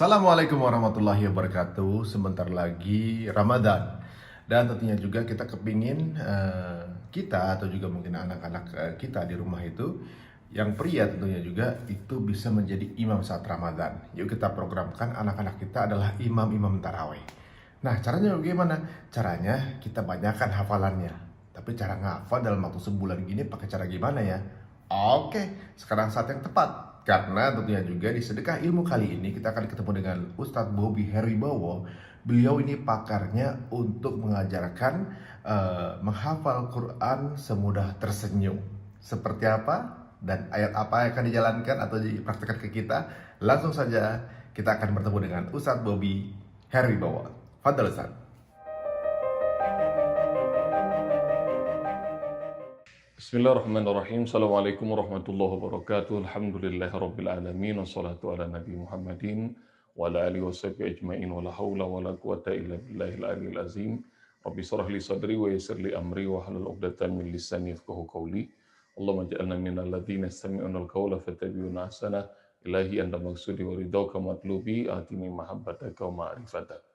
Assalamualaikum warahmatullahi wabarakatuh. Sebentar lagi Ramadan. Dan tentunya juga kita kepingin kita atau juga mungkin anak-anak kita di rumah itu yang pria tentunya juga itu bisa menjadi imam saat Ramadan. Yuk kita programkan anak-anak kita adalah imam-imam taraweh. Nah, caranya bagaimana? Caranya kita banyakkan hafalannya. Tapi cara ngafal dalam waktu sebulan gini pakai cara gimana ya? Oke, sekarang saat yang tepat. Karena tentunya juga di sedekah ilmu kali ini kita akan ketemu dengan Ustadz Bobby Heribawo. Beliau ini pakarnya untuk mengajarkan menghafal Quran semudah tersenyum. Seperti apa dan ayat apa yang akan dijalankan atau dipraktekkan ke kita? Langsung saja kita akan bertemu dengan Ustadz Bobby Heribawo. Fadal Ustadz. Bismillahirrahmanirrahim. Assalamualaikum warahmatullahi wabarakatuh. Alhamdulillahi rabbil alamin. Wassalatu ala nabi Muhammadin wa ala alihi washabihi ajma'in. Wa la hawla wa la quwata illa billahil aliyil azim. Rabbi shrah li sadri wa yassir li amri wa hlul 'uqdatam min lisani yafqahu qawli. Allahumma ij'alna minal ladzina yastami'una al-qawla fattabi'una ahsanah. Ilahi anta maksudi wa ridhaka matlubi atini mahabbataka wa ma'rifataka.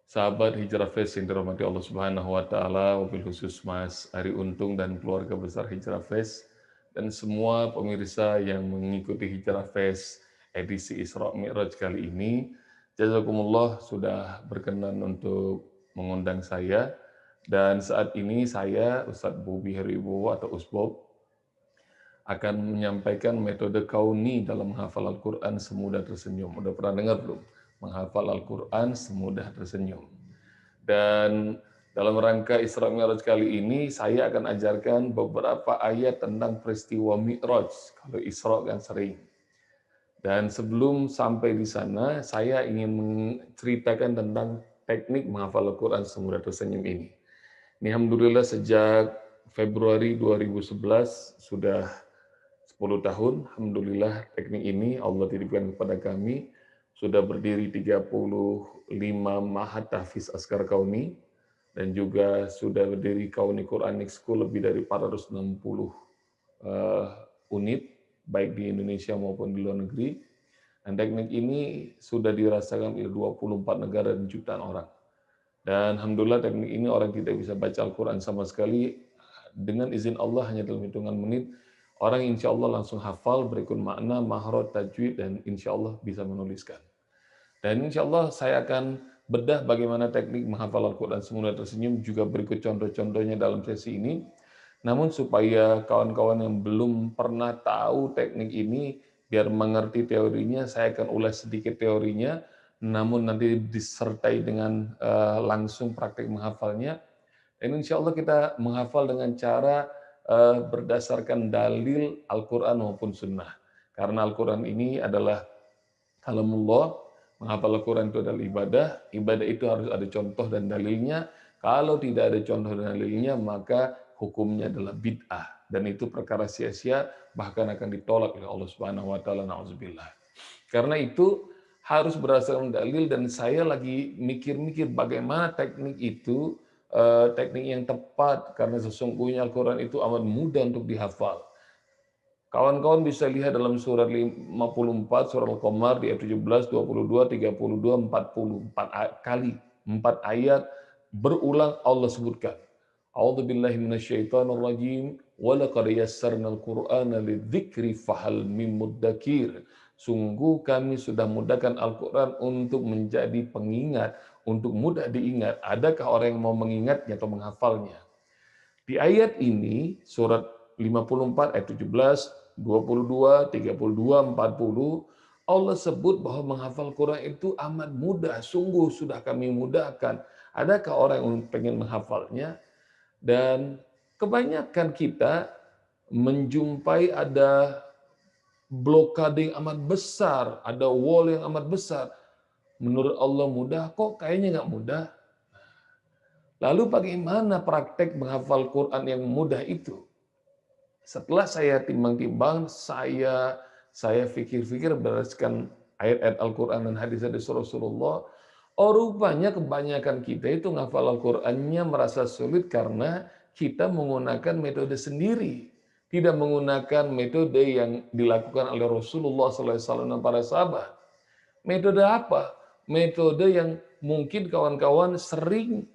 Sahabat Hijrah Fest yang dirahmati Allah Subhanahu wa taala, wabil khusus Mas Ari Untung dan keluarga besar Hijrah Fest dan semua pemirsa yang mengikuti Hijrah Fest edisi Isra Mi'raj kali ini. Jazakumullah sudah berkenan untuk mengundang saya dan saat ini saya Ustadz Bobby Heribawo atau Usbob akan menyampaikan metode kauni dalam menghafal Al-Quran semudah tersenyum. Udah pernah dengar belum? Menghafal Al-Quran semudah tersenyum. Dan dalam rangka Isra Mi'raj kali ini, saya akan ajarkan beberapa ayat tentang peristiwa Mi'raj. Kalau Isra kan sering. Dan sebelum sampai di sana, saya ingin menceritakan tentang teknik menghafal Al-Quran semudah tersenyum ini. Ini alhamdulillah sejak Februari 2011 sudah 10 tahun, alhamdulillah teknik ini Allah titipkan kepada kami. Sudah berdiri 35 Ma'had Tahfiz Askar Kauni, dan juga sudah berdiri Kauni Quranic School lebih dari 460 unit, baik di Indonesia maupun di luar negeri. Dan teknik ini sudah dirasakan oleh 24 negara dan jutaan orang. Dan alhamdulillah teknik ini orang tidak bisa baca Al-Quran sama sekali. Dengan izin Allah hanya dalam hitungan menit, orang insya Allah langsung hafal, berikut makna, mahraj, tajwid, dan insya Allah bisa menuliskan. Dan insya Allah saya akan bedah bagaimana teknik menghafal Al-Quran semudah tersenyum, juga berikut contoh-contohnya dalam sesi ini. Namun supaya kawan-kawan yang belum pernah tahu teknik ini, biar mengerti teorinya, saya akan ulas sedikit teorinya, namun nanti disertai dengan langsung praktik menghafalnya. Dan insya Allah kita menghafal dengan cara berdasarkan dalil Al-Quran maupun Sunnah. Karena Al-Quran ini adalah kalamullah, menghafal Al-Quran itu adalah ibadah. Ibadah itu harus ada contoh dan dalilnya. Kalau tidak ada contoh dan dalilnya, maka hukumnya adalah bid'ah. Dan itu perkara sia-sia, bahkan akan ditolak oleh Allah Subhanahu wa taala. Na'udzubillah. Karena itu harus berdasarkan dalil, dan saya lagi mikir-mikir bagaimana teknik itu, teknik yang tepat, karena sesungguhnya Al-Quran itu amat mudah untuk dihafal. Kawan-kawan bisa lihat dalam surat 54, surat Al-Qamar di ayat 17, 22, 32, 40. 4 kali, 4 ayat berulang Allah sebutkan. A'udzubillahi minasyaitonirrajim. Wa laqad yassarnal Qur'ana lidzikri fahal mim muddakir. Sungguh kami sudah mudahkan Al-Quran untuk menjadi pengingat, untuk mudah diingat. Adakah orang yang mau mengingatnya atau menghafalnya? Di ayat ini, surat 54 ayat 17, 22, 32, 40, Allah sebut bahwa menghafal Quran itu amat mudah, sungguh sudah kami mudahkan. Adakah orang yang pengen menghafalnya? Dan kebanyakan kita menjumpai ada blokade yang amat besar, ada wall yang amat besar. Menurut Allah mudah, kok kayaknya nggak mudah? Lalu bagaimana praktek menghafal Quran yang mudah itu? Setelah saya timbang-timbang, saya pikir-pikir berdasarkan ayat-ayat Al-Quran dan hadis-hadis Rasulullah, rupanya kebanyakan kita itu menghafal Al-Qurannya merasa sulit karena kita menggunakan metode sendiri. Tidak menggunakan metode yang dilakukan oleh Rasulullah SAW dan para sahabat. Metode apa? Metode yang mungkin kawan-kawan sering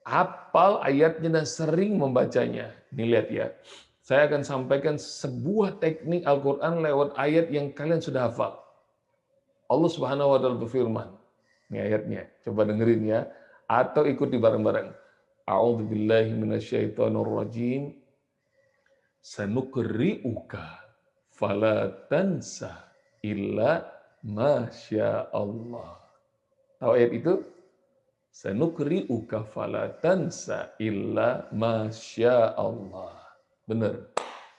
hafal ayatnya dan sering membacanya. Ini lihat ya. Saya akan sampaikan sebuah teknik Al-Quran lewat ayat yang kalian sudah hafal. Allah Subhanahu wa taala berfirman. Ini ayatnya. Coba dengerin ya atau ikuti bareng-bareng. A'udzubillahi minasyaitonirrajim. Sanuqri'uka fala tansa illa masya Allah. Tahu ayat itu? Sanukri'uka fala tansa illa masya Allah. Benar.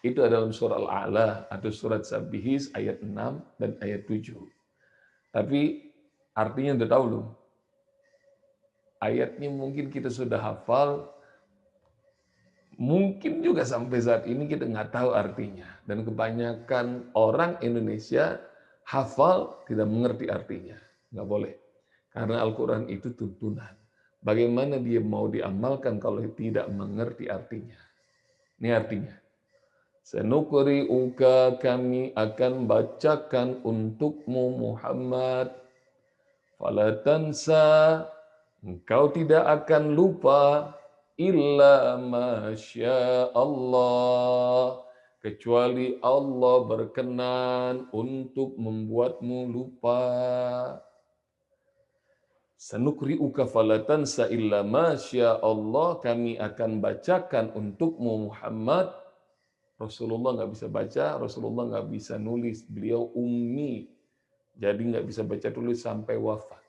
Itu adalah surah Al-A'la atau surat Sabihis ayat 6 dan ayat 7. Tapi artinya udah tahu belum? Ayatnya mungkin kita sudah hafal, mungkin juga sampai saat ini kita nggak tahu artinya. Dan kebanyakan orang Indonesia hafal tidak mengerti artinya. Nggak boleh. Karena Al-Quran itu tuntunan. Bagaimana dia mau diamalkan kalau tidak mengerti artinya? Ini artinya. Sanukri'uka, kami akan bacakan untukmu Muhammad. Fala tansa, engkau tidak akan lupa. Illa masya Allah. Kecuali Allah berkenan untuk membuatmu lupa. Sanukri'uka fala tansa illa masya Allah, kami akan bacakan untukmu Muhammad. Rasulullah nggak bisa baca, Rasulullah nggak bisa nulis, beliau ummi, jadi nggak bisa baca tulis sampai wafat.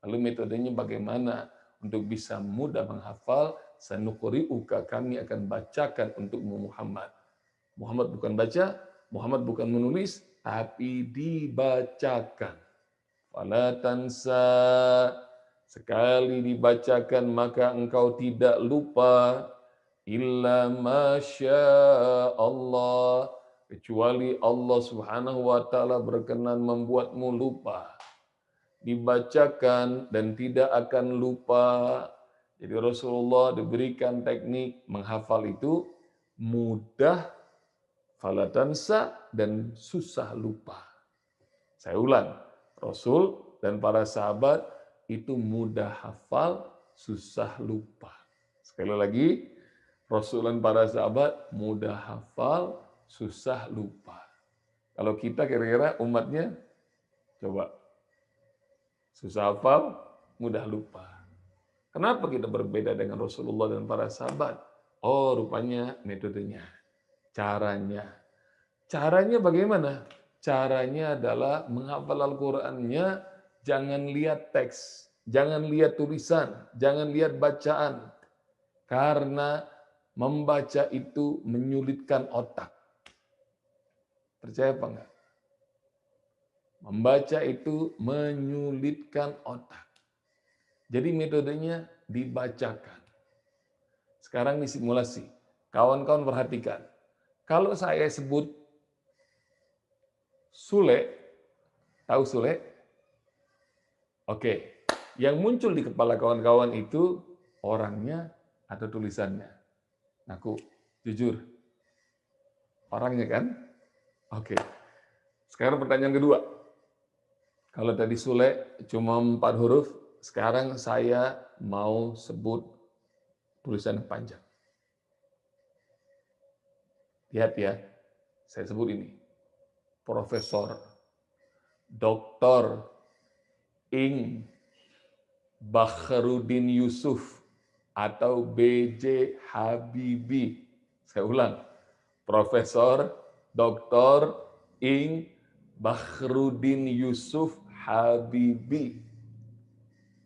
Lalu metodenya bagaimana untuk bisa mudah menghafal? Sanukri'uka, kami akan bacakan untukmu Muhammad. Muhammad bukan baca, Muhammad bukan menulis, tapi dibacakan. Fala tansa, sekali dibacakan maka engkau tidak lupa. Illa masya Allah, kecuali Allah Subhanahu wa taala berkenan membuatmu lupa. Dibacakan dan tidak akan lupa. Jadi Rasulullah diberikan teknik menghafal itu mudah, fala tansa, dan susah lupa. Saya ulang, Rasul dan para sahabat itu mudah hafal, susah lupa. Sekali lagi, Rasul dan para sahabat mudah hafal, susah lupa. Kalau kita kira-kira umatnya, coba susah hafal, mudah lupa. Kenapa kita berbeda dengan Rasulullah dan para sahabat? Oh, rupanya metodenya, caranya. Caranya bagaimana? Caranya adalah menghafal Al-Qur'annya, jangan lihat teks, jangan lihat tulisan, jangan lihat bacaan. Karena membaca itu menyulitkan otak. Percaya apa enggak? Membaca itu menyulitkan otak. Jadi metodenya dibacakan. Sekarang ini simulasi. Kawan-kawan perhatikan. Kalau saya sebut Sule, tahu Sule? Oke. Yang muncul di kepala kawan-kawan itu orangnya atau tulisannya? Aku jujur. Orangnya kan? Oke. Sekarang pertanyaan kedua. Kalau tadi Sule cuma 4 huruf, sekarang saya mau sebut tulisan panjang. Lihat ya, saya sebut ini. Profesor Dr. Ing Bakharudin Yusuf atau B.J. Habibie. Saya ulang. Profesor Dr. Ing Bakharudin Yusuf Habibie.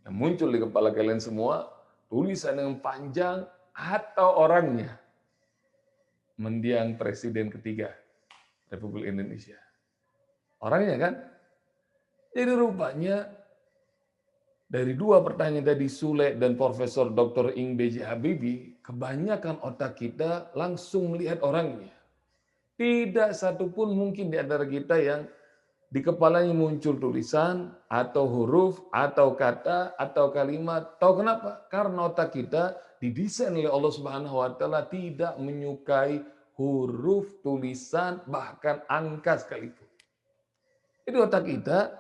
Yang muncul di kepala kalian semua, tulisan yang panjang atau orangnya. Mendiang Presiden ketiga Republik Indonesia. Orangnya kan? Jadi rupanya dari 2 pertanyaan tadi Sule dan Profesor Dr. Ing B.J. Habibie, kebanyakan otak kita langsung melihat orangnya. Tidak satupun mungkin di antara kita yang di kepalanya muncul tulisan, atau huruf, atau kata, atau kalimat. Tahu kenapa? Karena otak kita didesain oleh Allah Subhanahu wa taala tidak menyukai huruf, tulisan, bahkan angka sekalipun. Itu otak kita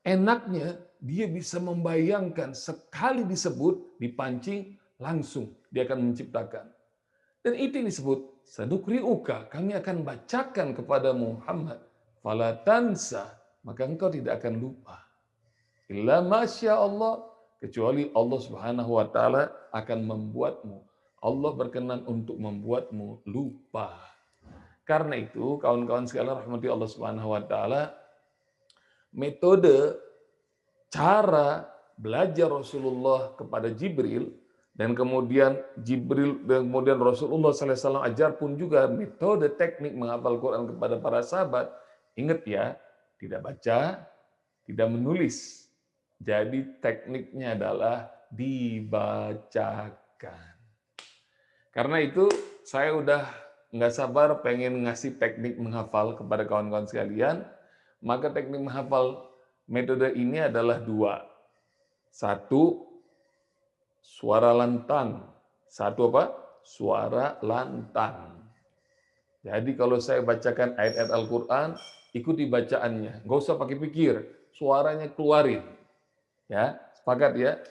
enaknya dia bisa membayangkan sekali disebut, dipancing, langsung dia akan menciptakan. Dan itu yang disebut sanukri'uka, kami akan bacakan kepada Muhammad, fala tansa, maka engkau tidak akan lupa. Illa masya Allah, kecuali Allah Subhanahu wa taala akan membuatmu. Allah berkenan untuk membuatmu lupa. Karena itu, kawan-kawan sekalian rahmati Allah Subhanahu wa taala, metode cara belajar Rasulullah kepada Jibril dan kemudian Rasulullah SAW ajar pun juga metode teknik menghafal Quran kepada para sahabat. Ingat ya, tidak baca, tidak menulis. Jadi tekniknya adalah dibacakan. Karena itu saya udah nggak sabar pengen ngasih teknik menghafal kepada kawan-kawan sekalian. Maka teknik menghafal metode ini adalah dua. Satu, suara lantang. Satu apa? Suara lantang. Jadi kalau saya bacakan ayat-ayat Al-Quran, ikuti bacaannya. Nggak usah pakai pikir, suaranya keluarin. Ya, sepakat ya?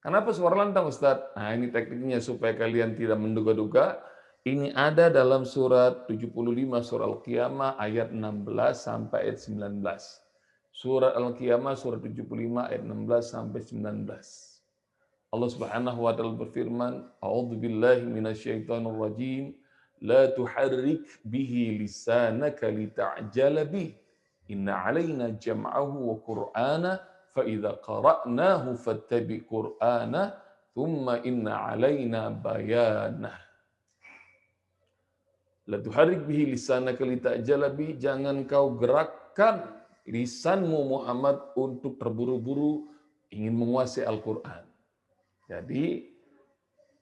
Kenapa suara lantang, Ustadz? Nah, ini tekniknya supaya kalian tidak menduga-duga. Ini ada dalam surat 75 surah Al-Qiyamah ayat 16 sampai ayat 19. Surat Al-Qiyamah surat 75 ayat 16 sampai 19. Allah Subhanahu wa taala berfirman, "A'udzu billahi minasyaitonir rajim. La tuharrik bihi lisanaka lita'jala bih. Inna 'alaina jam'ahu wa Qur'ana fa idza qara'nahu fattabi' Qur'ana thumma inna 'alaina bayanah." La tuharrik bihi lisanaka lita'jala bih, jangan kau gerakkan lisanmu Muhammad untuk terburu-buru ingin menguasai Al-Qur'an. Jadi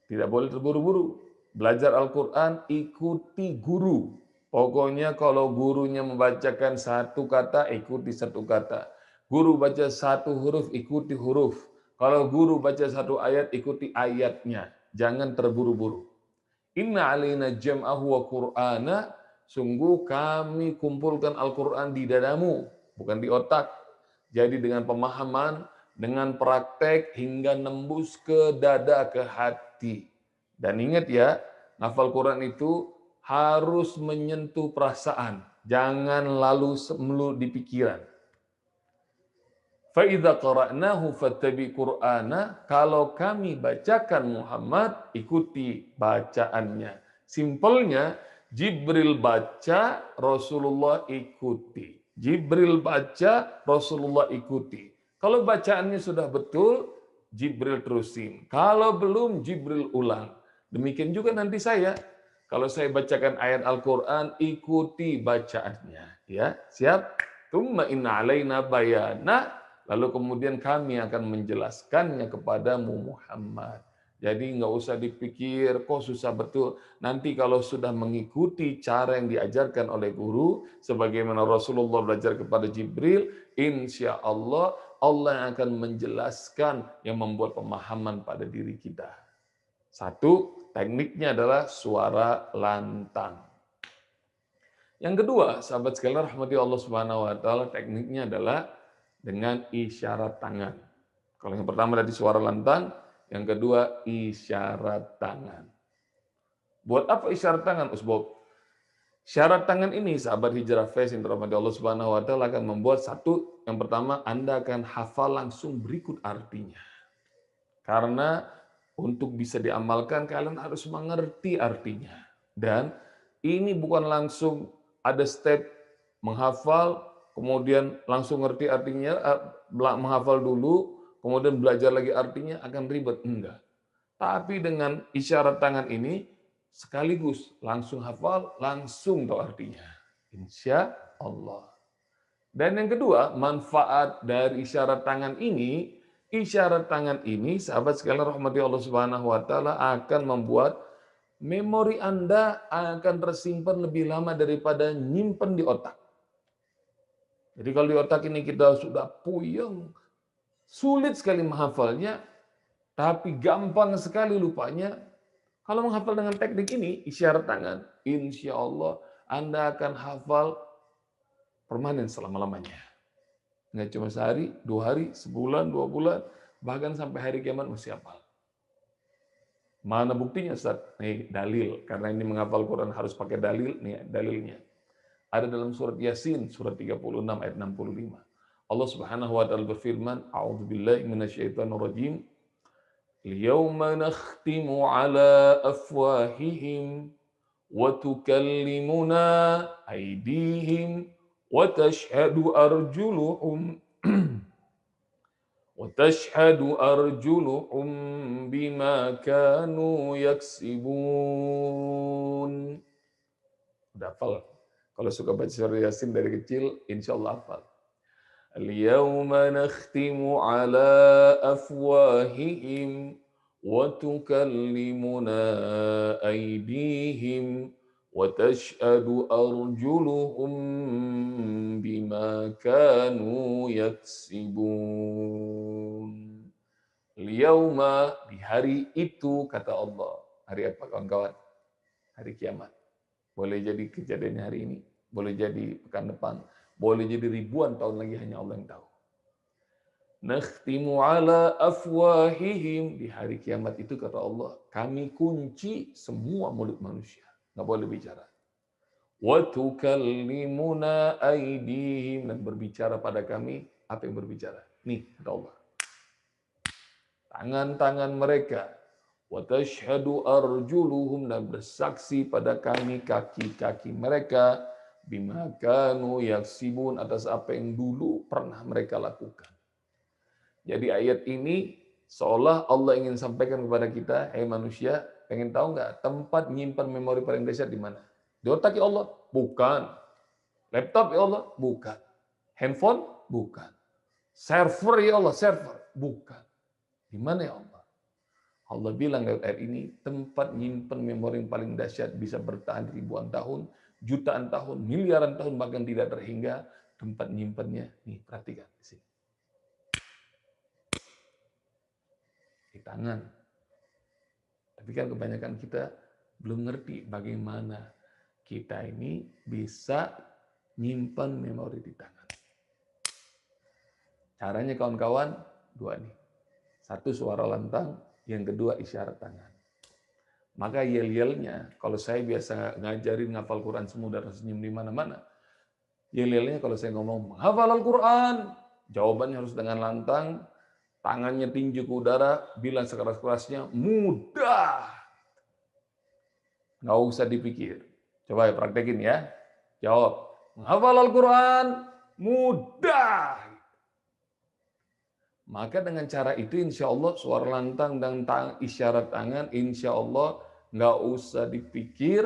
tidak boleh terburu-buru. Belajar Al-Quran, ikuti guru. Pokoknya kalau gurunya membacakan satu kata, ikuti satu kata. Guru baca satu huruf, ikuti huruf. Kalau guru baca satu ayat, ikuti ayatnya. Jangan terburu-buru. Inna alaina jam'ahu wa Qur'ana, sungguh kami kumpulkan Al-Quran di dadamu, bukan di otak. Jadi dengan pemahaman, dengan praktek hingga nembus ke dada, ke hati. Dan ingat ya, ngafal Quran itu harus menyentuh perasaan. Jangan lalu melulu di pikiran. فَإِذَا قَرَأْنَاهُ فَاتَّبِعْ قُرْآنَهُ. Kalau kami bacakan Muhammad, ikuti bacaannya. Simpelnya, Jibril baca, Rasulullah ikuti. Jibril baca, Rasulullah ikuti. Kalau bacaannya sudah betul, Jibril terusin. Kalau belum, Jibril ulang. Demikian juga nanti saya. Kalau saya bacakan ayat Al-Quran, ikuti bacaannya. Ya, siap? Tsumma inna alaina bayanah. Lalu kemudian kami akan menjelaskannya kepadamu Muhammad. Jadi nggak usah dipikir, kok susah betul. Nanti kalau sudah mengikuti cara yang diajarkan oleh guru, sebagaimana Rasulullah belajar kepada Jibril, insya Allah, Allah yang akan menjelaskan yang membuat pemahaman pada diri kita. Satu, tekniknya adalah suara lantang. Yang kedua, sahabat sekalian rahmati Allah Subhanahu wa taala, tekniknya adalah dengan isyarat tangan. Kalau yang pertama tadi suara lantang, yang kedua isyarat tangan. Buat apa isyarat tangan, Usbob? Syarat tangan ini, sahabat Hijrah Fest yang dirahmati Allah Subhanahu wa taala, akan membuat satu, yang pertama Anda akan hafal langsung berikut artinya. Karena untuk bisa diamalkan kalian harus mengerti artinya. Dan ini bukan langsung ada step menghafal kemudian langsung ngerti artinya, menghafal dulu, kemudian belajar lagi artinya, akan ribet. Enggak. Tapi dengan isyarat tangan ini, sekaligus langsung hafal, langsung tahu artinya. Insya Allah. Dan yang kedua, manfaat dari isyarat tangan ini, sahabat sekalian rahmati Allah Subhanahu wa taala, akan membuat memori Anda akan tersimpan lebih lama daripada nyimpen di otak. Jadi kalau di otak ini kita sudah puyeng, sulit sekali menghafalnya, tapi gampang sekali lupanya. Kalau menghafal dengan teknik ini, isyarat tangan, insya Allah Anda akan hafal permanen selama-lamanya. Nggak cuma sehari, 2 hari, sebulan, 2 bulan, bahkan sampai hari kiamat masih hafal. Mana buktinya, Ustaz? Nih, dalil. Karena ini menghafal Quran harus pakai dalil, nih dalilnya. Ada dalam surat Yasin, surat 36 ayat 65. Allah Subhanahu wa taala berfirman, "A'udzubillahi minasyaitonirrajim. Al-yauma nakhtimu 'ala afwahihim wa tukallimuna aydihim wa tashhadu arjuluhum وتشهد أرجلهم بما كانوا يكسبون." Udah hafal. Kalau suka baca surah Yasin dari kecil, insya Allah hafal. Al-yawma nakhtimu ala afwahihim wa tukallimuna aydihim wa tashhadu arjuluhum bima kanu yaksibun. Al-yawma, di hari itu, kata Allah. Hari apa kawan-kawan? Hari kiamat. Boleh jadi kejadiannya hari ini, boleh jadi pekan depan, boleh jadi ribuan tahun lagi, hanya Allah yang tahu. Nakhtimu ala afwahihim, di hari kiamat itu kata Allah, kami kunci semua mulut manusia, nggak boleh bicara. Wa tukallimuna aydihim, dan berbicara pada kami, apa yang berbicara? Nih, kata Allah. Tangan-tangan mereka. Wa tashhadu arjuluhum, dan bersaksi pada kami kaki-kaki mereka, bima kanu yaksibun, atas apa yang dulu pernah mereka lakukan. Jadi ayat ini seolah Allah ingin sampaikan kepada kita, hei manusia, pengen tahu nggak tempat nyimpan memori paling dahsyat di mana? Di otak ya Allah? Bukan. Laptop ya Allah? Bukan. Handphone? Bukan. Server ya Allah? Server? Bukan. Di mana ya Allah? Allah bilang lewat ayat ini, tempat nyimpen memori yang paling dahsyat bisa bertahan ribuan tahun, jutaan tahun, miliaran tahun, bahkan tidak terhingga. Tempat nyimpennya, nih perhatikan di sini. Di tangan. Tapi kan kebanyakan kita belum ngerti bagaimana kita ini bisa nyimpan memori di tangan. Caranya kawan-kawan, dua nih. Satu, suara lantang, yang kedua isyarat tangan. Maka yel-yelnya, kalau saya biasa ngajarin ngafal Quran semua dan senyum di mana-mana, yel-yelnya kalau saya ngomong menghafal Al-Quran, jawabannya harus dengan lantang, tangannya tinju ke udara, bilang sekeras-kerasnya, mudah. Nggak usah dipikir. Coba ya praktekin ya. Jawab, menghafal Al-Quran, mudah. Maka dengan cara itu insya Allah suara lantang dan isyarat tangan insya Allah nggak usah dipikir,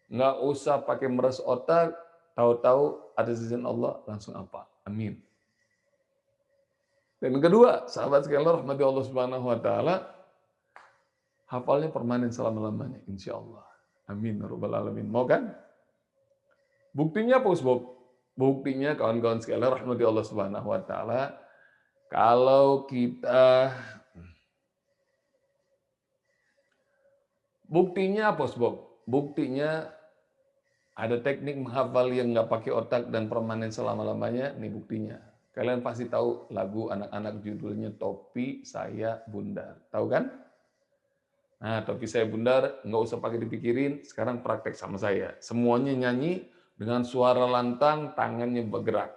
nggak usah pakai meres otak, tahu-tahu ada izin Allah langsung apa? Amin. Dan kedua, sahabat sekalian rahmati Allah Subhanahu wa taala, hafalnya permanen selama-lamanya insya Allah. Amin ya rabbal alamin. Mau kan? Buktinya apa, Bob? Buktinya kawan-kawan sekalian rahmati Allah Subhanahu wa taala, kalau kita buktinya apa, Bob? Buktinya ada teknik menghafal yang nggak pakai otak dan permanen selama-lamanya. Ini buktinya. Kalian pasti tahu lagu anak-anak judulnya Topi Saya Bundar. Tahu kan? Nah, Topi Saya Bundar nggak usah pakai dipikirin. Sekarang praktek sama saya. Semuanya nyanyi dengan suara lantang, tangannya bergerak.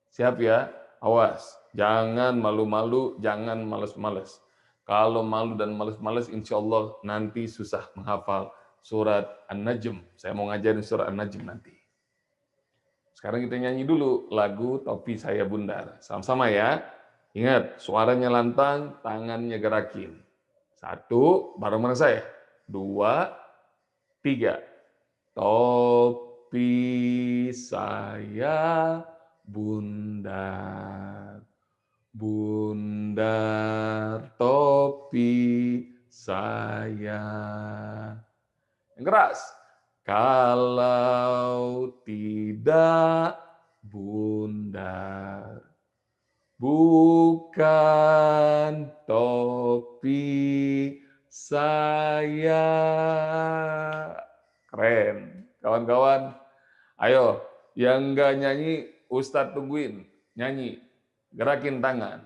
Siap ya? Awas, jangan malu-malu, jangan males-males. Kalau malu dan males-males, insya Allah nanti susah menghafal surat An-Najm. Saya mau ngajarin surat An-Najm nanti. Sekarang kita nyanyi dulu lagu Topi Saya Bundar. Sama-sama ya. Ingat, suaranya lantang, tangannya gerakin. 1, bareng-bareng saya. 2, 3. Topi saya bundar, bundar topi saya. Yang keras. Kalau tidak bundar, bukan topi saya. Keren. Kawan-kawan, ayo yang nggak nyanyi Ustadz tungguin. nyanyi, gerakin tangan.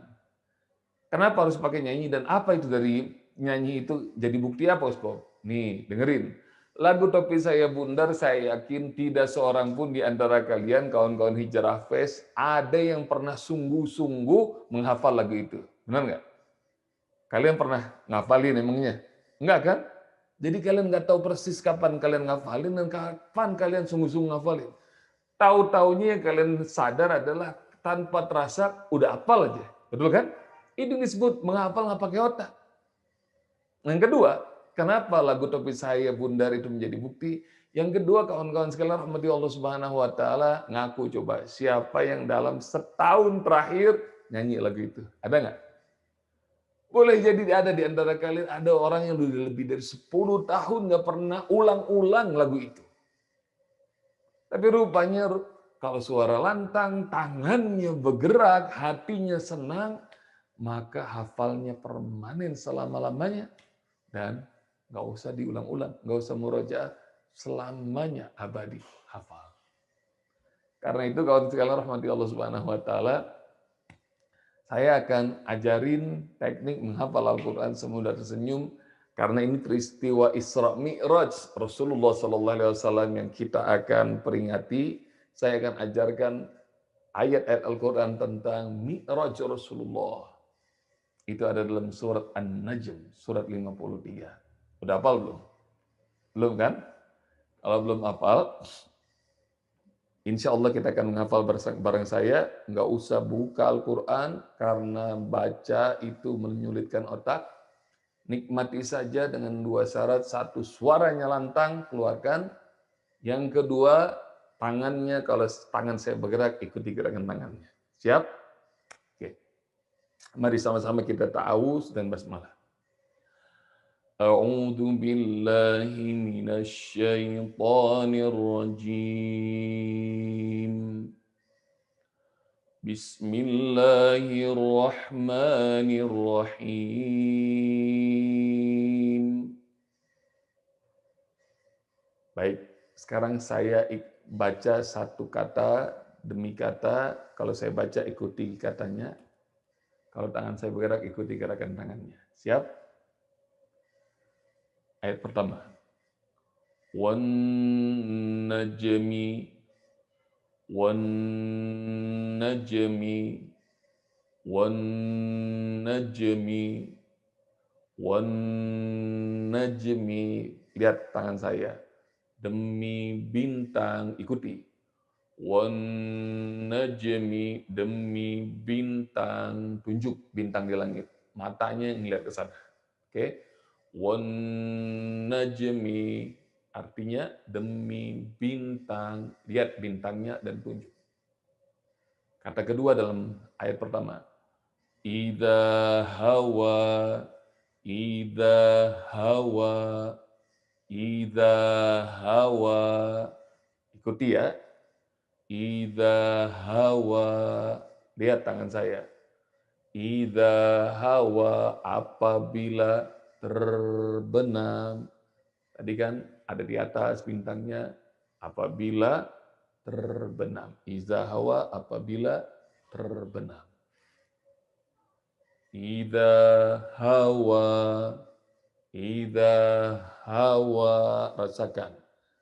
Kenapa harus pakai nyanyi dan apa itu dari nyanyi itu jadi bukti apa, Uspo? Nih, dengerin. Lagu Topi Saya Bundar, saya yakin tidak seorang pun di antara kalian, kawan-kawan Hijrah Fest, ada yang pernah sungguh-sungguh menghafal lagu itu. Benar nggak? Kalian pernah ngafalin emangnya? Enggak kan? Jadi kalian nggak tahu persis kapan kalian ngafalin dan kapan kalian sungguh-sungguh ngafalin. Tahu-taunya yang kalian sadar adalah tanpa terasa udah hafal aja. Betul kan? Itu disebut menghafal nggak pakai otak. Yang kedua, kenapa lagu Topi Saya Bundar itu menjadi bukti? Yang kedua, kawan-kawan sekalian rahmati Allah Subhanahu wa taala, ngaku coba siapa yang dalam setahun terakhir nyanyi lagu itu? Ada nggak? Boleh jadi ada di antara kalian ada orang yang udah lebih dari 10 tahun nggak pernah ulang-ulang lagu itu. Tapi rupanya kalau suara lantang, tangannya bergerak, hatinya senang, maka hafalnya permanen selama-lamanya dan nggak usah diulang-ulang, nggak usah murojaah, selamanya abadi hafal. Karena itu kawan sekalian rahmati Allah Subhanahu wa taala, saya akan ajarin teknik menghafal Al-Qur'an semudah tersenyum karena ini peristiwa Isra Mi'raj Rasulullah sallallahu alaihi wasallam yang kita akan peringati. Saya akan ajarkan ayat-ayat Al-Qur'an tentang Mi'raj Rasulullah. Itu ada dalam surat An-Najm, surat 53. Udah hafal belum? Belum kan? Kalau belum hafal, insya Allah kita akan menghafal bareng saya. Nggak usah buka Al-Quran, karena baca itu menyulitkan otak. Nikmati saja dengan dua syarat. Satu, suaranya lantang, keluarkan. Yang kedua, tangannya, kalau tangan saya bergerak, ikuti gerakan tangannya. Siap? Oke. Mari sama-sama kita ta'awuz dan basmalah. A'udzu billahi minasy syaithanir rajim. Bismillahirrahmanirrahim. Baik, sekarang saya baca satu kata demi kata. Kalau saya baca, ikuti katanya. Kalau tangan saya bergerak, ikuti gerakan tangannya. Siap? Ayat pertama. Wan najmi wan najmi wan najmi wan najmi. Lihat tangan saya. Demi bintang, ikuti. Wan najmi, demi bintang, tunjuk bintang di langit. Matanya ngelihat ke sana. Oke? Wan najmi artinya demi bintang, lihat bintangnya dan tunjuk. Kata kedua dalam ayat pertama, idza hawa, idza hawa, idza hawa. Ikuti ya. Idza hawa, lihat tangan saya. Idza hawa, apabila terbenam. Tadi kan ada di atas bintangnya, apabila terbenam. Idza hawa, apabila terbenam. Idza hawa, idza hawa. Rasakan,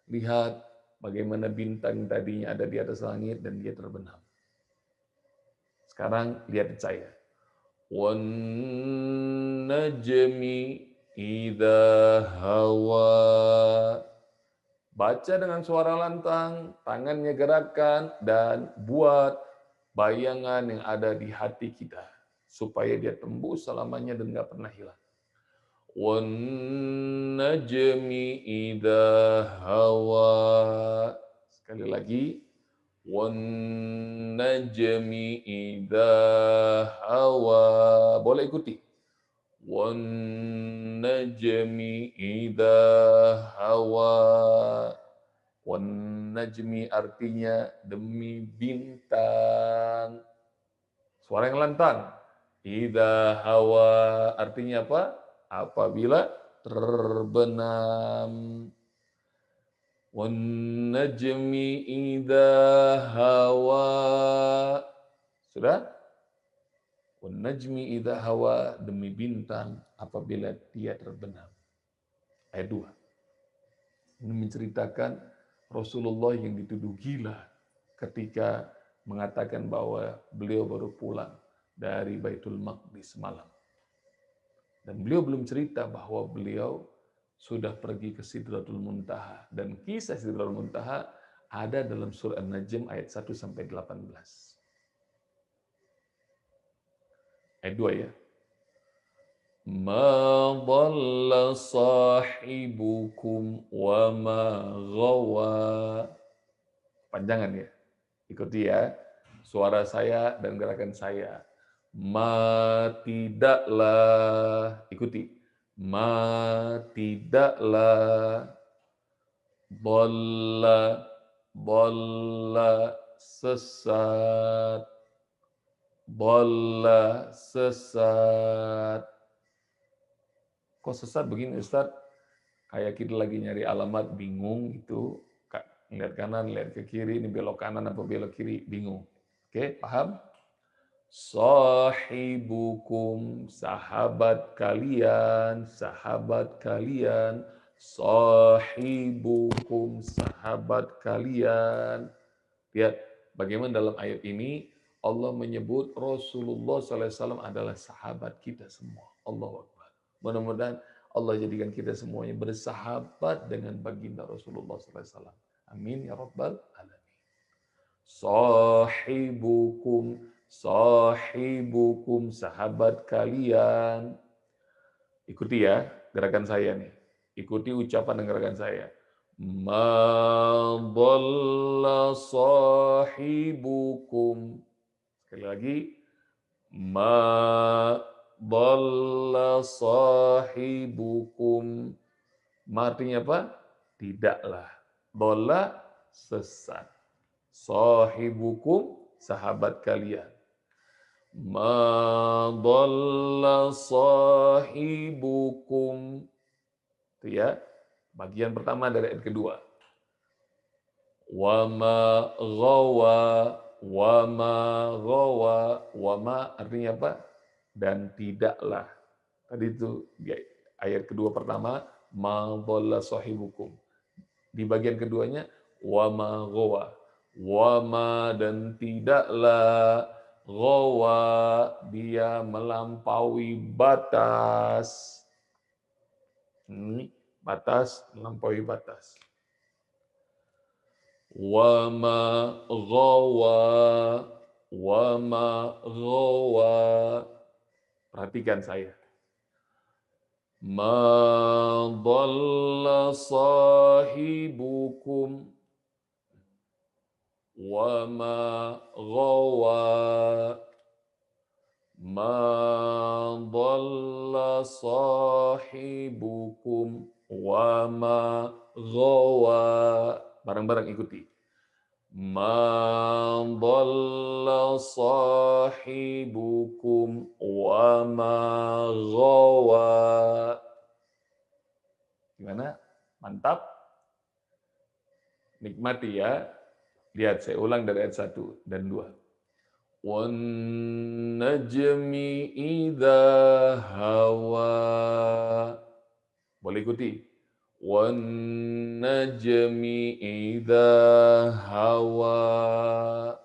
lihat bagaimana bintang tadinya ada di atas langit dan dia terbenam. Sekarang lihat saya. Wan najmi idza hawa. Baca dengan suara lantang, tangannya gerakan, dan buat bayangan yang ada di hati kita. Supaya dia tembus selamanya dan nggak pernah hilang. Wan najmi idza hawa. Sekali lagi. Wan najmi idza hawa. Boleh ikuti. Wan najmi idza hawa. Wan najmi artinya demi bintang. Suara yang lantang. Idza hawa artinya apa? Apabila terbenam. Wan najmi idza hawa. Sudah? Wan najmi idza hawa, demi bintang apabila dia terbenam. Ayat 2. Ini menceritakan Rasulullah yang dituduh gila ketika mengatakan bahwa beliau baru pulang dari Baitul Maqdis malam. Dan beliau belum cerita bahwa beliau sudah pergi ke Sidratul Muntaha. Dan kisah Sidratul Muntaha ada dalam surah An-Najm ayat 1 sampai 18. Ayat 2 ya. Ma dhalla sahibukum wa ma ghawa. Panjangan ya. Ikuti ya. Suara saya dan gerakan saya. Ma tidaklah. Ikuti. Ma tidaklah. Dhalla sesat. Dhalla sesat. Kok sesat begini Ustaz? Kayak kita lagi nyari alamat bingung gitu. Lihat kanan, lihat ke kiri, ini belok kanan apa belok kiri, bingung. Oke, paham? Sahibukum, sahabat kalian, sahabat kalian. Sahibukum, sahabat kalian. Lihat bagaimana dalam ayat ini Allah menyebut Rasulullah SAW adalah sahabat kita semua. Allahu Akbar. Mudah-mudahan Allah jadikan kita semuanya bersahabat dengan baginda Rasulullah SAW. Amin ya Rabbal Alamin. Sahibukum, sahibukum, sahabat kalian. Ikuti ya gerakan saya nih. Ikuti ucapan dan gerakan saya. Ma dhalla sahibukum. Sekali lagi. Ma dhalla sahibukum. Ma artinya apa? Tidaklah. Dhalla sesat. Sahibukum, sahabat kalian. Ma dhalla sahibukum. Itu ya. Bagian pertama dari ayat kedua. Wa ma ghawa, wa ma ghawa, wa ma artinya apa? Dan tidaklah. Tadi itu ayat kedua pertama, ma dhalla sahibukum. Di bagian keduanya, wa ma ghawa, wa ma dan tidaklah ghawa dia melampaui batas. Ini batas, melampaui batas. Wa ma ghawa, wa ma ghawa. Perhatikan saya. Ma dhalla sahibukum wa ma ghawa. Ma dhalla sahibukum wa ma ghawa. Bareng-bareng ikuti. Ma dhalla sahibukum wa ma ghawa. Gimana? Mantap? Nikmati ya. Lihat, saya ulang dari ayat 1 dan 2. Wan najmi idza hawa. Boleh ikuti. Wan najmi idza hawa.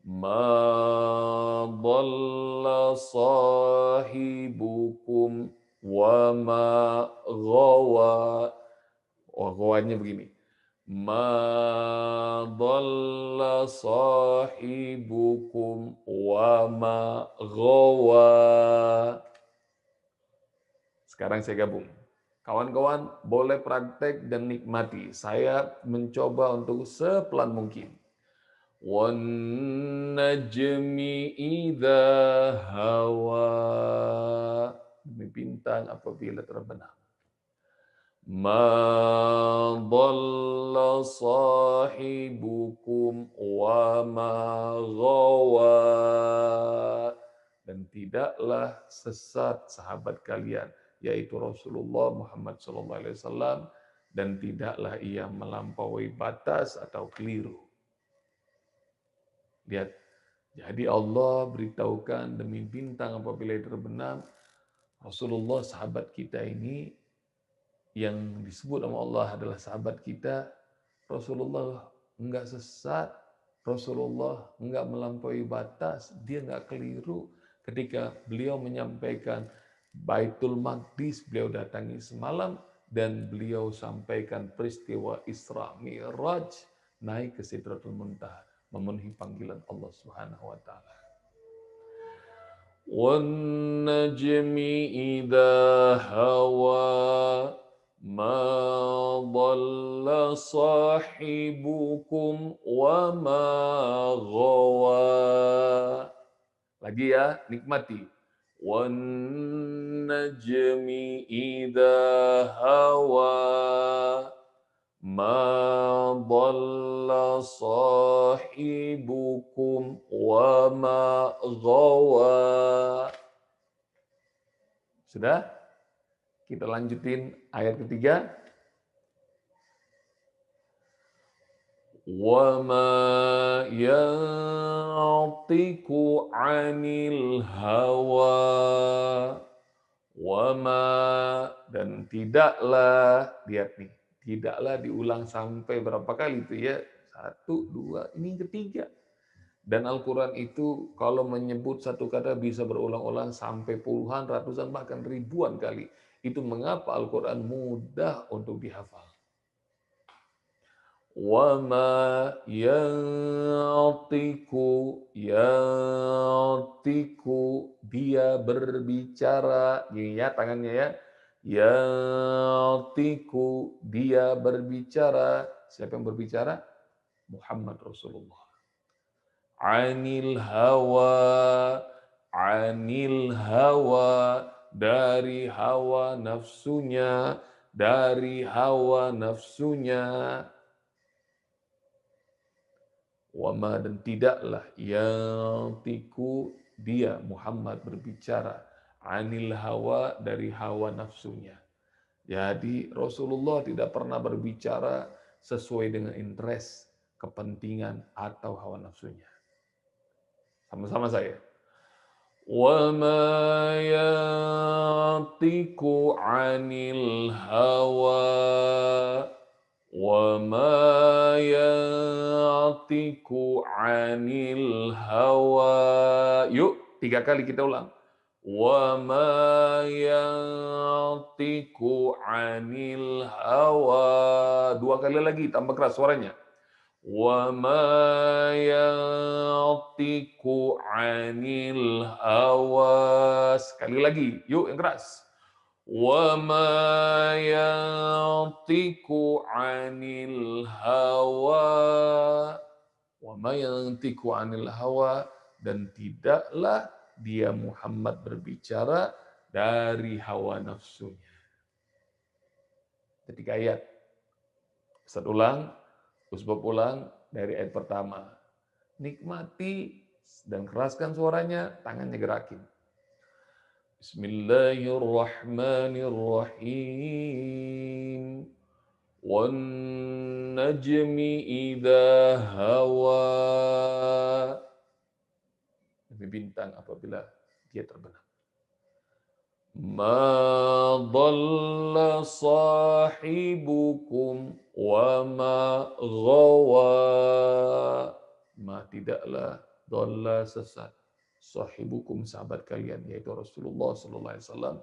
Ma dhalla sahibukum wa ma ghawa. Oh, gawanya begini. Ma dhalla sahibukum wa ma ghawa. Sekarang saya gabung. Kawan-kawan boleh praktek dan nikmati. Saya mencoba untuk sepelan mungkin. Wan najmi idza hawa. Demi bintang apabila terbenam. Ma dhalla sahibukum wa ma ghawa. Dan tidaklah sesat sahabat kalian, yaitu Rasulullah Muhammad SAW, dan tidaklah ia melampaui batas atau keliru. Lihat, Jadi Allah beritahukan demi bintang apabila itu terbenam, Rasulullah sahabat kita ini yang disebut nama Allah adalah sahabat kita. Rasulullah enggak sesat, Rasulullah enggak melampaui batas, dia enggak keliru ketika beliau menyampaikan Baitul Maqdis beliau datangi semalam dan beliau sampaikan peristiwa Isra Mi'raj naik ke Sidratul Muntaha memenuhi panggilan Allah Subhanahu wa taala. وَالنَّجْمِ إِذَا هَوَى مَا ضَلَّ صَاحِبُكُمْ وَمَا غَوَى. Lagi ya, nikmati. وَالنَّجْمِ إِذَا هَوَى مَا ضَلَّ صَاحِبُكُمْ وَمَا غَوَى. Sudah? Kita lanjutin ayat ketiga. وَمَا يَنطِقُ عَنِ الْهَوَى وَمَا, dan tidaklah, lihat nih, tidaklah diulang sampai berapa kali itu ya? 1, 2, ini ketiga. Dan Al-Quran itu kalau menyebut satu kata bisa berulang-ulang sampai puluhan, ratusan, bahkan ribuan kali. Itu mengapa Al-Quran mudah untuk dihafal. وَمَا يَنطِقُ, dia berbicara, gini ya tangannya ya. Yantiku, dia berbicara. Siapa yang berbicara? Muhammad Rasulullah. Anil hawa, dari hawa nafsunya, Wama, dan tidaklah yang tiku dia Muhammad berbicara anil hawa, dari hawa nafsunya. Jadi Rasulullah tidak pernah berbicara sesuai dengan interest, kepentingan atau hawa nafsunya. Sama-sama saya. وَمَا يَنطِقُ عَنِ الْهَوَى وَمَا يَنطِقُ عَنِ الْهَوَى. Yuk, 3 kali kita ulang. وَمَا يَنطِقُ عَنِ الْهَوَى. 2 kali lagi, tambah keras suaranya. وَمَا يَنطِقُ عَنِ الْهَوَى. Sekali lagi, yuk yang keras. وَمَا يَنطِقُ عَنِ الْهَوَى. وَمَا يَنطِقُ عَنِ الْهَوَى, dan tidaklah dia Muhammad berbicara dari hawa nafsunya. Ketiga ayat. Ustaz ulang, Usbab ulang dari ayat pertama. Nikmati dan keraskan suaranya, tangannya gerakin. Bismillahirrahmanirrahim. Wan najmi idza hawa. Demi bintang apabila dia terbenam. Ma dhalla sahibukum wa ma ghawa. Ma, tidaklah, dhalla, sesat, sahibukum, sahabat kalian, yaitu Rasulullah sallallahu alaihi wasallam,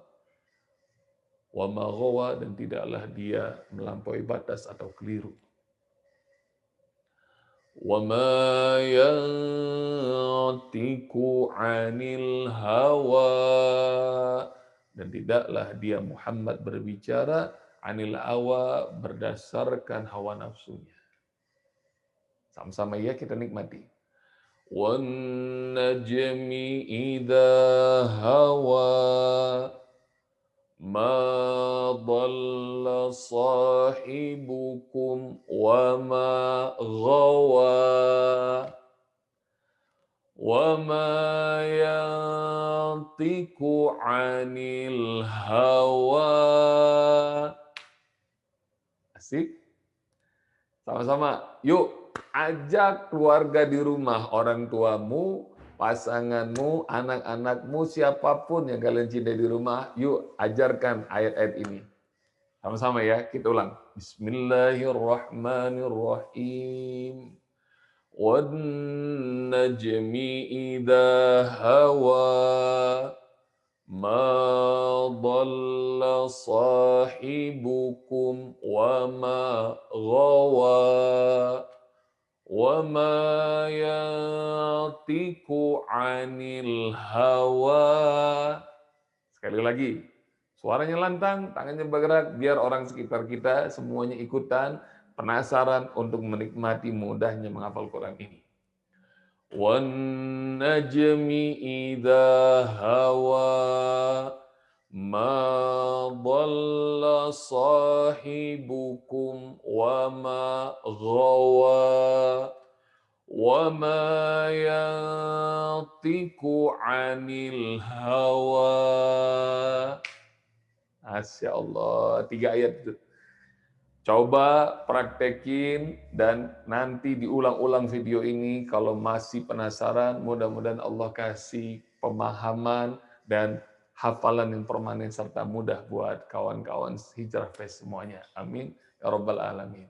wa ma ghawa, dan tidaklah dia melampaui batas atau keliru. Wa ma yantiqu 'anil hawa, dan tidaklah dia Muhammad berbicara anil hawa, berdasarkan hawa nafsunya. Sama-sama ya kita nikmati. Wan najmi idza hawa ma dhalla sahibukum wa ma ghawa wa ma yantiqu 'anil hawa. Asik? Sama-sama. Yuk, ajak keluarga di rumah, orang tuamu, pasanganmu, anak-anakmu, siapapun yang kalian cintai di rumah, yuk ajarkan ayat-ayat ini. Sama-sama ya, kita ulang. Bismillahirrahmanirrahim. Wan najmi idza hawa ma dhalla sahibukum wa ma ghawa wa ma yantiqu 'anil hawa. Sekali lagi, suaranya lantang, tangannya bergerak, biar orang sekitar kita semuanya ikutan, penasaran untuk menikmati mudahnya menghafal Quran ini. Wan najmi idza hawa ma dhalla sahibukum wa ma ghawa wa ma yantiqu 'anil hawa. Masya Allah, 3 ayat itu. Coba praktekin dan nanti diulang-ulang video ini. Kalau masih penasaran, mudah-mudahan Allah kasih pemahaman dan hafalan yang permanen serta mudah buat kawan-kawan Hijrah Fest semuanya. Amin. Ya Rabbal Alamin.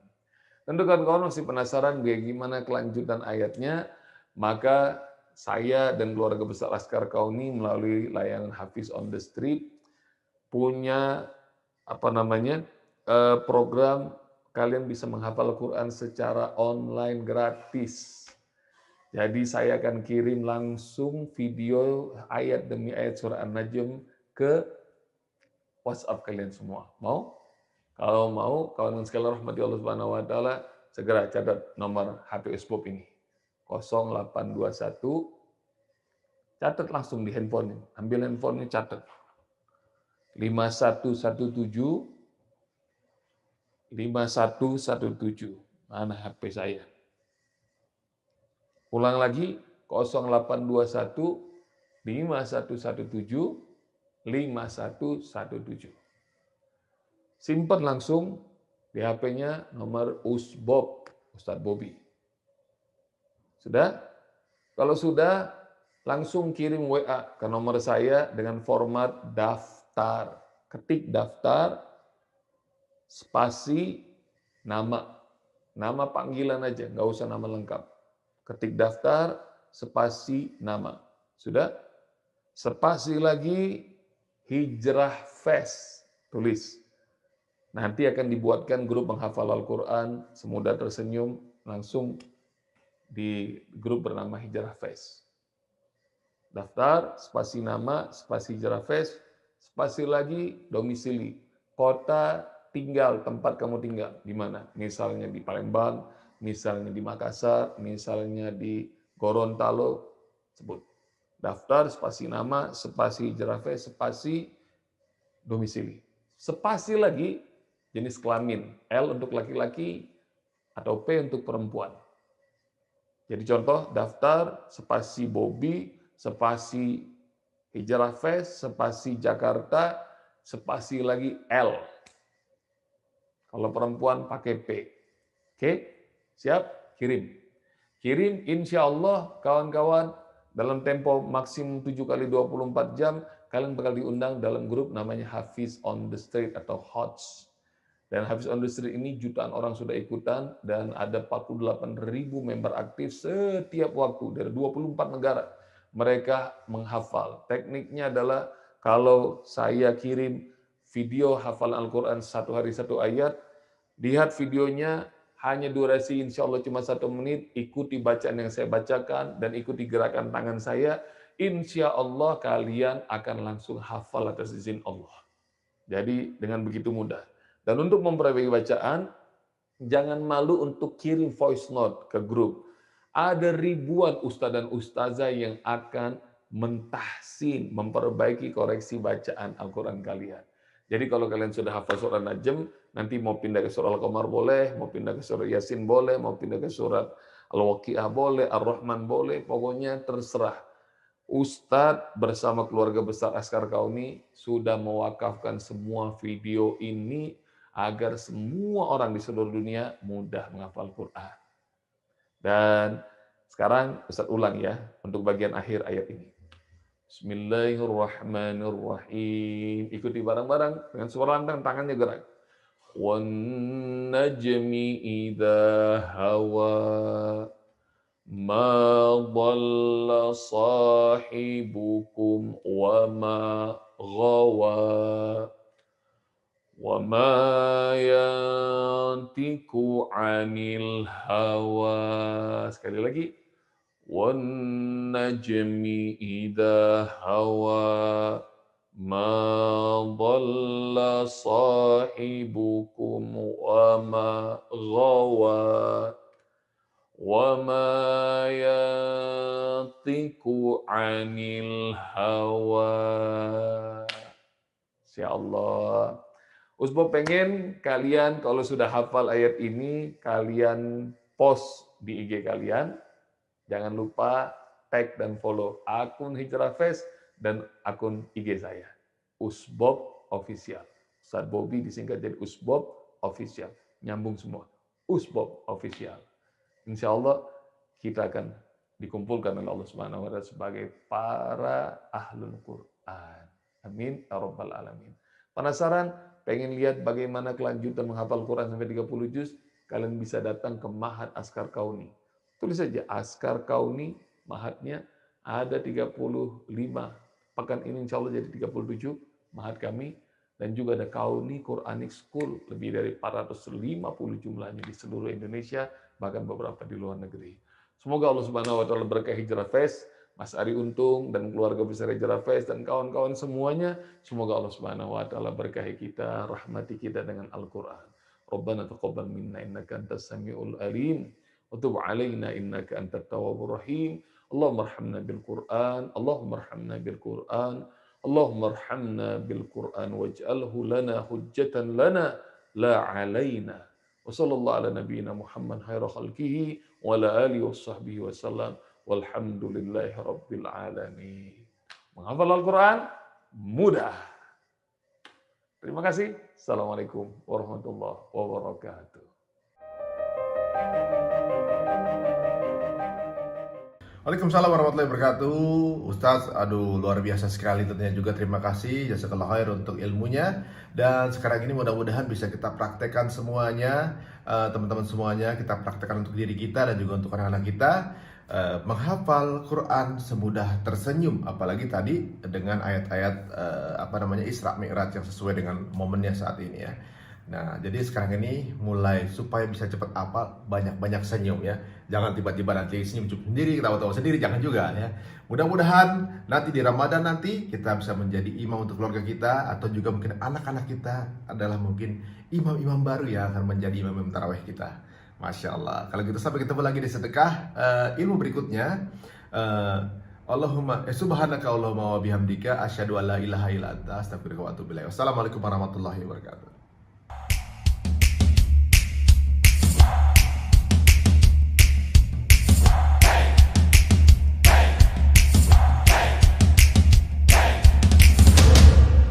Tentu kawan-kawan masih penasaran bagaimana kelanjutan ayatnya, maka saya dan keluarga besar Laskar Kauni melalui layanan Hafiz on the Street punya program kalian bisa menghafal Quran secara online gratis. Jadi saya akan kirim langsung video ayat demi ayat surah An-Najm ke WhatsApp kalian semua. Mau? Kalau mau, kawan sekalian rahmati Allah Subhanahu wa taala, segera catat nomor HP Bob ini. 0821, catat langsung di handphone. Ambil handphonenya, catat. 5117 5117. Mana HP saya? Ulang lagi, 0821 5117 5117. Simpan langsung di HP-nya nomor Usbob, Ustadz Bobi. Sudah? Kalau sudah, langsung kirim WA ke nomor saya dengan format daftar. Ketik daftar, spasi, nama. Nama panggilan aja, nggak usah nama lengkap. Ketik daftar, spasi, nama. Sudah? Spasi lagi, Hijrah Fest. Tulis. Nanti akan dibuatkan grup menghafal Al-Quran, Semudah Tersenyum, langsung di grup bernama Hijrah Fest. Daftar, spasi nama, spasi Hijrah Fest, spasi lagi domisili. Kota tinggal, tempat kamu tinggal. Di mana? Misalnya di Palembang, misalnya di Makassar, misalnya di Gorontalo, sebut. Daftar, spasi nama, spasi Hijrah Fest, spasi domisili. Spasi lagi, jenis kelamin, L untuk laki-laki atau P untuk perempuan. Jadi contoh, daftar, spasi Bobi, spasi Hijrah Fest, spasi Jakarta, spasi lagi L. Kalau perempuan pakai P. Oke, siap? Kirim. Kirim, insya Allah kawan-kawan, dalam tempo maksimum 7 kali 24 jam, kalian bakal diundang dalam grup namanya Hafiz on the Street atau HOTS. Dan Hafiz on the Street ini jutaan orang sudah ikutan dan ada 48.000 member aktif setiap waktu dari 24 negara. Mereka menghafal. Tekniknya adalah kalau saya kirim video hafalan Al-Quran 1 hari 1 ayat, lihat videonya hanya durasi insya Allah cuma 1 menit, ikuti bacaan yang saya bacakan dan ikuti gerakan tangan saya, insya Allah kalian akan langsung hafal atas izin Allah. Jadi dengan begitu mudah. Dan untuk memperbaiki bacaan, jangan malu untuk kirim voice note ke grup. Ada ribuan ustadz dan ustazah yang akan mentahsin, memperbaiki koreksi bacaan Al-Quran kalian. Jadi kalau kalian sudah hafal surah Najm, nanti mau pindah ke surah Al-Qamar boleh, mau pindah ke surah Yasin boleh, mau pindah ke surat Al-Waqi'ah boleh, Ar-Rahman boleh, pokoknya terserah. Ustadz bersama keluarga besar Laskar Kauni sudah mewakafkan semua video ini agar semua orang di seluruh dunia mudah menghafal Quran. Dan Sekarang Ustaz ulang ya untuk bagian akhir ayat ini. Bismillahirrahmanirrahim. Ikuti bareng-bareng dengan suara lantang, tangannya gerak. Wan najmi idza hawa ma dhalla sahibukum wa ma ghawa wa ma yantiku 'anil hawa. Sekali lagi. Wan najmi idza hawa ma dhalla sahibukum wa ma ghawa wa ma yantiku 'anil hawa. Insyaallah. Usbop pengen kalian kalau sudah hafal ayat ini, kalian post di IG kalian. Jangan lupa tag dan follow akun Hijrah Fest dan akun IG saya. Usbop Official. Ustaz Bobby disingkat jadi Usbop Official. Nyambung semua. Usbop Official. Insya Allah kita akan dikumpulkan oleh Allah Subhanahu wa Ta'ala sebagai para ahlul Quran. Amin. Ya Rabbal Alamin. Penasaran? Pengen lihat bagaimana kelanjutan menghafal Quran sampai 30 juz? Kalian bisa datang ke Ma'had Askar Kauni. Tulis saja Askar Kauni, Ma'hadnya ada 35. Pekan ini insya Allah jadi 37 Ma'had kami. Dan juga ada Kauni Quranic School, lebih dari 450 jumlahnya di seluruh Indonesia, bahkan beberapa di luar negeri. Semoga Allah Subhanahu wa Ta'ala berkah Hijrah Fest, Mas Ari Untung dan keluarga besar Hijrah Fest dan kawan-kawan semuanya. Semoga Allah Subhanahu wa Ta'ala berkahi kita, rahmati kita dengan Al-Qur'an. Rabbana taqabbal minna innaka antas samiul alim wa tub alaina innaka antat tawwabur rahim. Allahumma arhamna bil Qur'an, Allahumma arhamna bil Qur'an, Allahumma arhamna bil Qur'an waj'alhu lana hujjatan lana la alaina. Wa sallallahu ala nabiyyina Muhammad khairu khalqihi wa ala alihi washabbihi wasallam. Walhamdulillahi rabbil alamin. Menghafal Al-Quran mudah. Terima kasih. Assalamualaikum warahmatullahi wabarakatuh. Waalaikumsalam warahmatullahi wabarakatuh. Ustaz, aduh luar biasa sekali tentunya juga, terima kasih jazakallahu khair untuk ilmunya. Dan sekarang ini mudah-mudahan bisa kita praktekkan semuanya, teman-teman semuanya, kita praktekkan untuk diri kita dan juga untuk anak-anak kita. Menghafal Quran semudah tersenyum, apalagi tadi dengan ayat-ayat Isra Mi'raj yang sesuai dengan momennya saat ini ya. Nah, jadi sekarang ini mulai supaya bisa cepat hafal, banyak-banyak senyum ya. Jangan tiba-tiba nanti senyum sendiri, ketawa-tawa sendiri, jangan juga ya. Mudah-mudahan nanti di Ramadan nanti kita bisa menjadi imam untuk keluarga kita, atau juga mungkin anak-anak kita adalah mungkin imam-imam baru ya, akan menjadi imam-imam tarawih kita. Masya Allah. Kalau gitu sampai ketemu lagi di sedekah ilmu berikutnya. Subhanaka Allahumma wa bihamdika asyhadu an la ilaha illa anta astaghfiruka wa atubu ilaik. Wassalamualaikum warahmatullahi wabarakatuh.